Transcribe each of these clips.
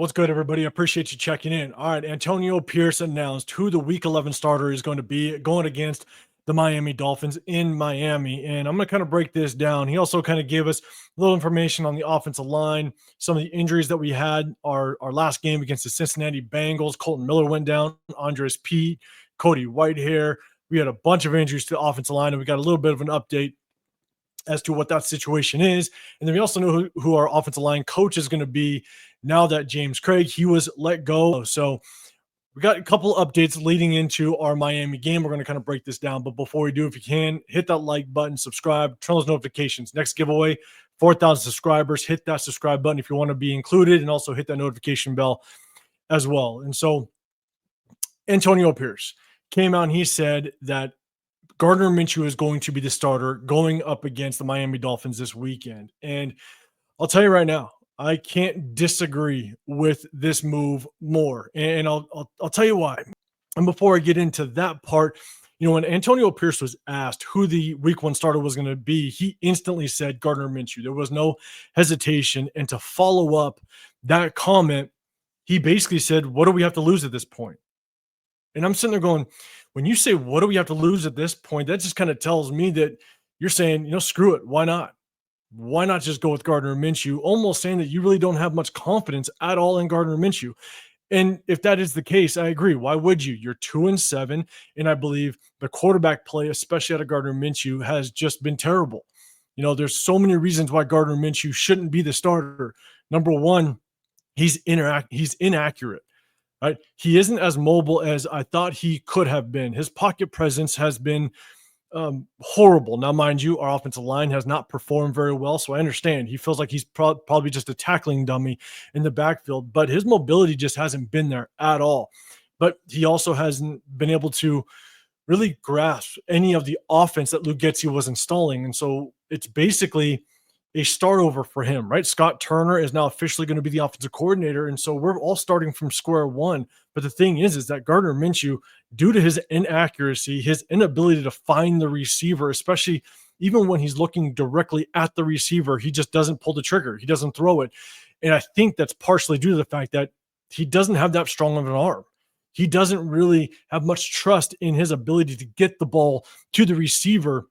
What's good, everybody? I appreciate you checking in. All right, Antonio Pierce announced who the Week 11 starter is going to be going against the Miami Dolphins in Miami, and I'm going to kind of break this down. He also kind of gave us a little information on the offensive line, some of the injuries that we had. Our last game against the Cincinnati Bengals, Colton Miller went down, Andres Pete, Cody Whitehair. We had a bunch of injuries to the offensive line, and we got a little bit of an update as to what that situation is. And then we also know who our offensive line coach is going to be now that James Craig, he was let go. So we got a couple updates leading into our Miami game. We're going to kind of break this down. But before we do, if you can, hit that like button, subscribe, turn those notifications. Next giveaway, 4,000 subscribers. Hit that subscribe button if you want to be included, and also hit that notification bell as well. And so Antonio Pierce came out and he said that Gardner Minshew is going to be the starter going up against the Miami Dolphins this weekend. And I'll tell you right now, I can't disagree with this move more. And I'll tell you why. And before I get into that part, when Antonio Pierce was asked who the week one starter was going to be, he instantly said Gardner Minshew. There was no hesitation. And to follow up that comment, he basically said, what do we have to lose at this point? And I'm sitting there going, when you say, what do we have to lose at this point? That just kind of tells me that you're saying, screw it. Why not? Why not just go with Gardner Minshew? Almost saying that you really don't have much confidence at all in Gardner Minshew. And if that is the case, I agree. Why would you? You're 2-7. And I believe the quarterback play, especially out of Gardner Minshew, has just been terrible. There's so many reasons why Gardner Minshew shouldn't be the starter. Number one, he's inaccurate. Right? He isn't as mobile as I thought he could have been. His pocket presence has been horrible. Now, mind you, our offensive line has not performed very well, so I understand. He feels like he's probably just a tackling dummy in the backfield, but his mobility just hasn't been there at all. But he also hasn't been able to really grasp any of the offense that Luke Getsy was installing, and so it's basically a start over for him, right? Scott Turner is now officially going to be the offensive coordinator. And so we're all starting from square one. But the thing is that Gardner Minshew, due to his inaccuracy, his inability to find the receiver, especially even when he's looking directly at the receiver, he just doesn't pull the trigger. He doesn't throw it. And I think that's partially due to the fact that he doesn't have that strong of an arm. He doesn't really have much trust in his ability to get the ball to the receiver,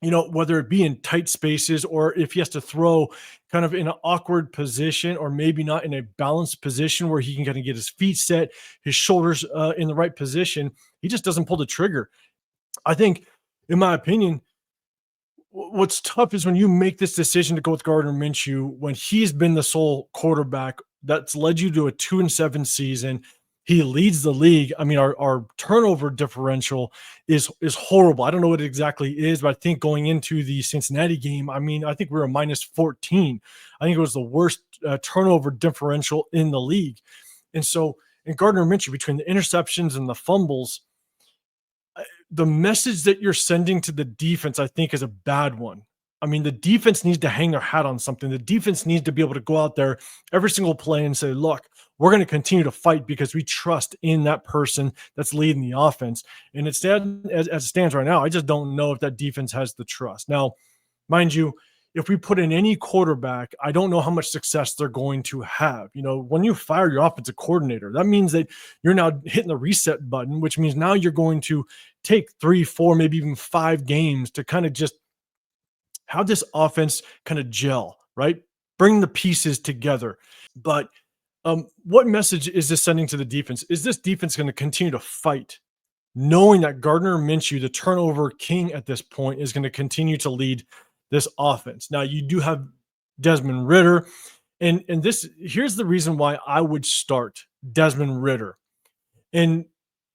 whether it be in tight spaces or if he has to throw kind of in an awkward position or maybe not in a balanced position where he can kind of get his feet set, his shoulders in the right position. He just doesn't pull the trigger. I think, in my opinion, what's tough is when you make this decision to go with Gardner Minshew when he's been the sole quarterback that's led you to a 2-7 season. He leads the league. I mean, our turnover differential is horrible. I don't know what it exactly is, but I think going into the Cincinnati game, I think we were a -14. I think it was the worst turnover differential in the league. And so, in Gardner Minshew, between the interceptions and the fumbles, the message that you're sending to the defense, I think, is a bad one. I mean, the defense needs to hang their hat on something. The defense needs to be able to go out there every single play and say, look, we're going to continue to fight because we trust in that person that's leading the offense. And as it stands right now, I just don't know if that defense has the trust. Now, mind you, if we put in any quarterback, I don't know how much success they're going to have. When you fire your offensive coordinator, that means that you're now hitting the reset button, which means now you're going to take 3, 4, maybe even 5 games to kind of just how this offense kind of gel, right? Bring the pieces together. But what message is this sending to the defense? Is this defense going to continue to fight, knowing that Gardner Minshew, the turnover king at this point, is going to continue to lead this offense? Now, you do have Desmond Ridder, and here's the reason why I would start Desmond Ridder. And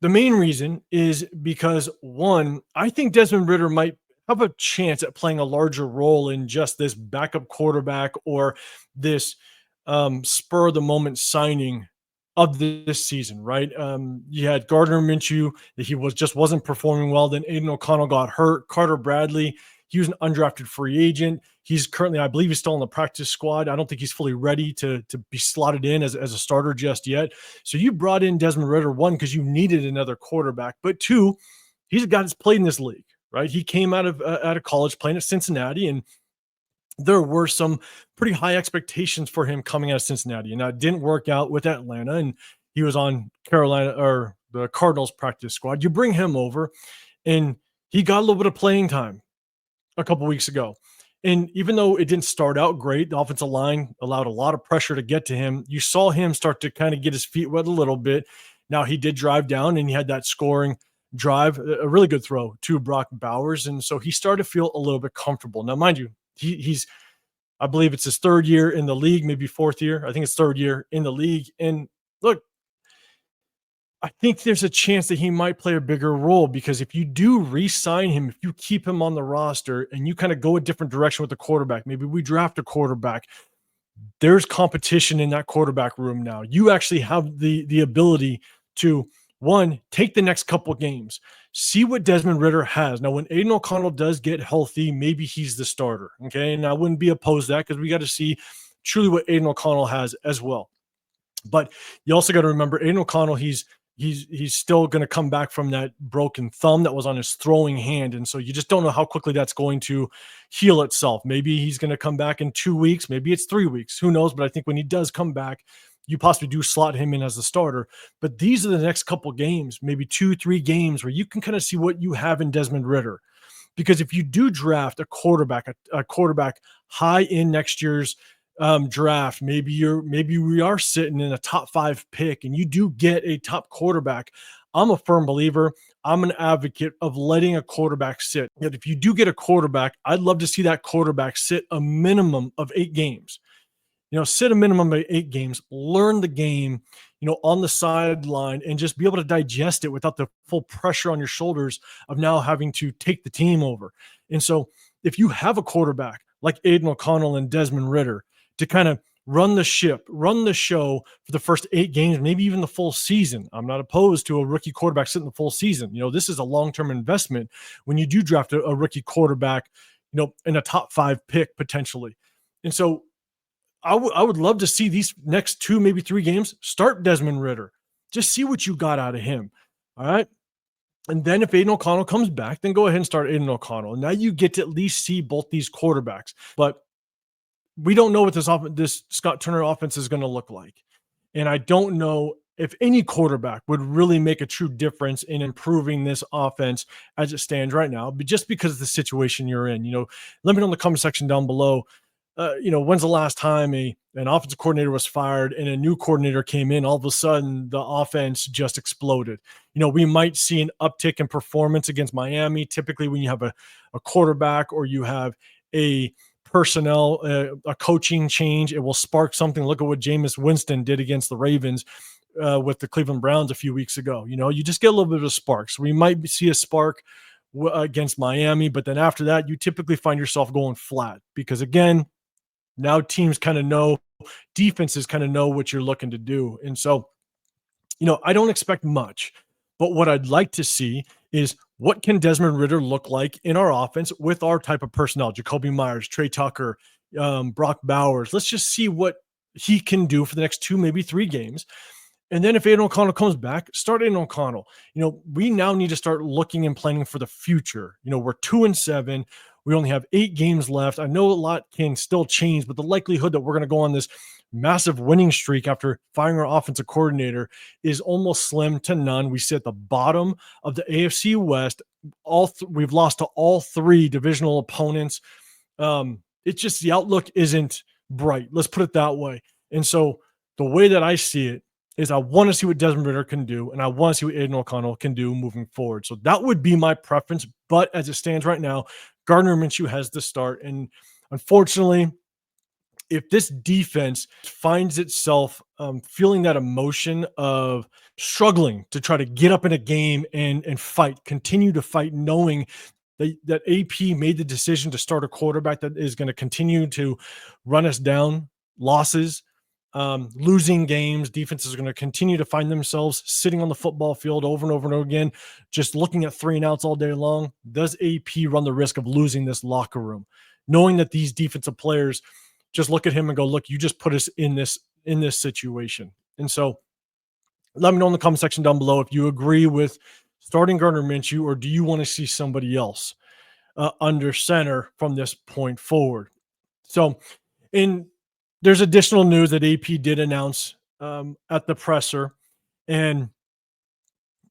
the main reason is because, one, I think Desmond Ridder might have a chance at playing a larger role in just this backup quarterback or this spur of the moment signing of this season, right? You had Gardner Minshew that he wasn't performing well. Then Aiden O'Connell got hurt. Carter Bradley, he was an undrafted free agent. He's currently, I believe, he's still on the practice squad. I don't think he's fully ready to be slotted in as a starter just yet. So you brought in Desmond Ridder, one, because you needed another quarterback, but two, he's a guy that's played in this league. Right, he came out of college playing at Cincinnati, and there were some pretty high expectations for him coming out of Cincinnati, and that didn't work out with Atlanta, and he was on Carolina or the Cardinals practice squad. You bring him over, and he got a little bit of playing time a couple weeks ago. And even though it didn't start out great, the offensive line allowed a lot of pressure to get to him. You saw him start to kind of get his feet wet a little bit. Now he did drive down and he had that scoring drive, a really good throw to Brock Bowers. And so he started to feel a little bit comfortable. Now, mind you, he's I believe it's his third year in the league, maybe fourth year. I think it's third year in the league. And look, I think there's a chance that he might play a bigger role because if you do re-sign him, if you keep him on the roster and you kind of go a different direction with the quarterback, maybe we draft a quarterback, there's competition in that quarterback room now. You actually have the ability to one, take the next couple games, see what Desmond Ritter has. Now, when Aiden O'Connell does get healthy, maybe he's the starter. Okay. And I wouldn't be opposed to that because we got to see truly what Aiden O'Connell has as well. But you also got to remember Aiden O'Connell, he's still going to come back from that broken thumb that was on his throwing hand. And so you just don't know how quickly that's going to heal itself. Maybe he's going to come back in 2 weeks. Maybe it's 3 weeks. Who knows? But I think when he does come back, you possibly do slot him in as the starter. But these are the next couple games, maybe 2, 3 games where you can kind of see what you have in Desmond Ritter. Because if you do draft a quarterback, a quarterback high in next year's draft, maybe we are sitting in a top 5 pick and you do get a top quarterback. I'm a firm believer. I'm an advocate of letting a quarterback sit. Yet if you do get a quarterback, I'd love to see that quarterback sit a minimum of 8 games. Sit a minimum of 8 games, learn the game, on the sideline and just be able to digest it without the full pressure on your shoulders of now having to take the team over. And so if you have a quarterback like Aiden O'Connell and Desmond Ritter to kind of run the ship, run the show for the first 8 games, maybe even the full season. I'm not opposed to a rookie quarterback sitting the full season. This is a long-term investment when you do draft a rookie quarterback, in a top 5 pick potentially. And so I would love to see these next 2, maybe 3 games, start Desmond Ritter. Just see what you got out of him. All right. And then if Aiden O'Connell comes back, then go ahead and start Aiden O'Connell. Now you get to at least see both these quarterbacks. But we don't know what this Scott Turner offense is going to look like. And I don't know if any quarterback would really make a true difference in improving this offense as it stands right now, but just because of the situation you're in. Let me know in the comment section down below. When's the last time an offensive coordinator was fired and a new coordinator came in, all of a sudden the offense just exploded. We might see an uptick in performance against Miami. Typically when you have a quarterback or you have a personnel, a coaching change, it will spark something. Look at what Jameis Winston did against the Ravens with the Cleveland Browns a few weeks ago. You just get a little bit of a spark. So we might see a spark against Miami, but then after that, you typically find yourself going flat because again, now teams kind of know, defenses kind of know what you're looking to do. And so, I don't expect much, but what I'd like to see is what can Desmond Ritter look like in our offense with our type of personnel, Jacoby Myers, Trey Tucker, Brock Bowers. Let's just see what he can do for the next 2, maybe 3 games. And then if Aiden O'Connell comes back, start Aiden O'Connell. We now need to start looking and planning for the future. We're 2-7. We only have 8 games left. I know a lot can still change, but the likelihood that we're going to go on this massive winning streak after firing our offensive coordinator is almost slim to none. We sit at the bottom of the AFC West. We've lost to all 3 divisional opponents. It's just the outlook isn't bright. Let's put it that way. And so the way that I see it is I want to see what Desmond Ritter can do, and I want to see what Aiden O'Connell can do moving forward. So that would be my preference. But as it stands right now, Gardner Minshew has the start. And unfortunately, if this defense finds itself feeling that emotion of struggling to try to get up in a game and fight, continue to fight, knowing that AP made the decision to start a quarterback that is going to continue to run us down, losses, losing games, defenses are going to continue to find themselves sitting on the football field over and over and over again, just looking at 3 and outs all day long. Does AP run the risk of losing this locker room, knowing that these defensive players just look at him and go, look, you just put us in this situation. And so let me know in the comment section down below if you agree with starting Gardner Minshew, or do you want to see somebody else under center from this point forward? So, in there's additional news that AP did announce at the presser, and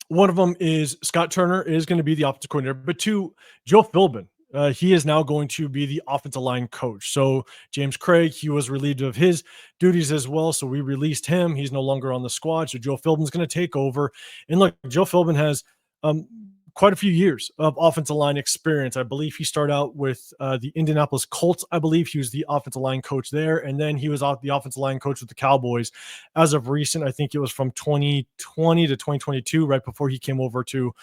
one of them is Scott Turner is going to be the offensive coordinator, but two, Joe Philbin. He is now going to be the offensive line coach. So James Craig, he was relieved of his duties as well. So we released him. He's no longer on the squad. So Joe Philbin's going to take over. And look, Joe Philbin has um, quite a few years of offensive line experience. I believe he started out with the Indianapolis Colts. I believe he was the offensive line coach there, and then he was the offensive line coach with the Cowboys. As of recent, I think it was from 2020 to 2022, right before he came over to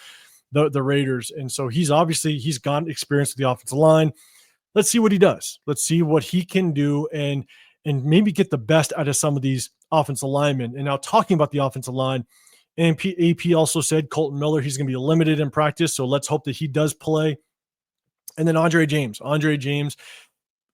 the Raiders. And so he's got experience with the offensive line. Let's see what he does. Let's see what he can do, and maybe get the best out of some of these offensive linemen. And now talking about the offensive line, and AP also said Colton Miller, he's going to be limited in practice. So let's hope that he does play. And then Andre James. Andre James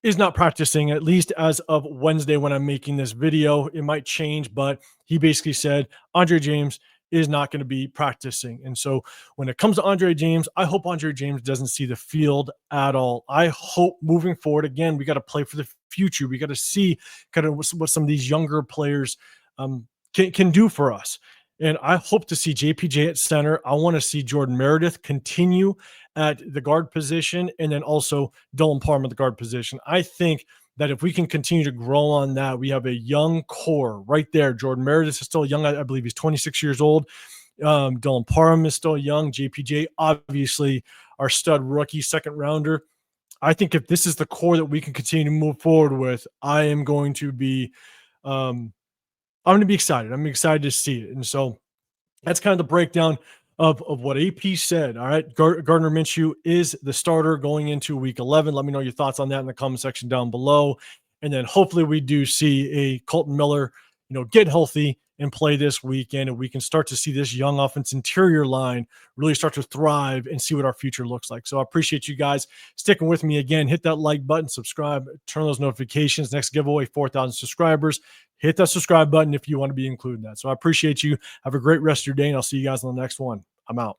is not practicing, at least as of Wednesday when I'm making this video. It might change, but he basically said Andre James is not going to be practicing. And so when it comes to Andre James, I hope Andre James doesn't see the field at all. I hope moving forward, again, we got to play for the future. We got to see kind of what some of these younger players can do for us. And I hope to see JPJ at center. I want to see Jordan Meredith continue at the guard position, and then also Dylan Parham at the guard position. I think that if we can continue to grow on that, we have a young core right there. Jordan Meredith is still young. I believe he's 26 years old. Dylan Parham is still young. JPJ, obviously, our stud rookie, second rounder. I think if this is the core that we can continue to move forward with, I am going to be I'm going to be excited. I'm excited to see it. And so that's kind of the breakdown of what AP said. All right. Gardner Minshew is the starter going into week 11. Let me know your thoughts on that in the comment section down below. And then hopefully we do see a Colton Miller, get healthy and play this weekend, and we can start to see this young offense interior line really start to thrive and see what our future looks like. So I appreciate you guys sticking with me. Again, hit that like button, subscribe, turn those notifications. Next giveaway, 4,000 subscribers. Hit that subscribe button if you want to be included in that. So I appreciate you. Have a great rest of your day, and I'll see you guys on the next one. I'm out.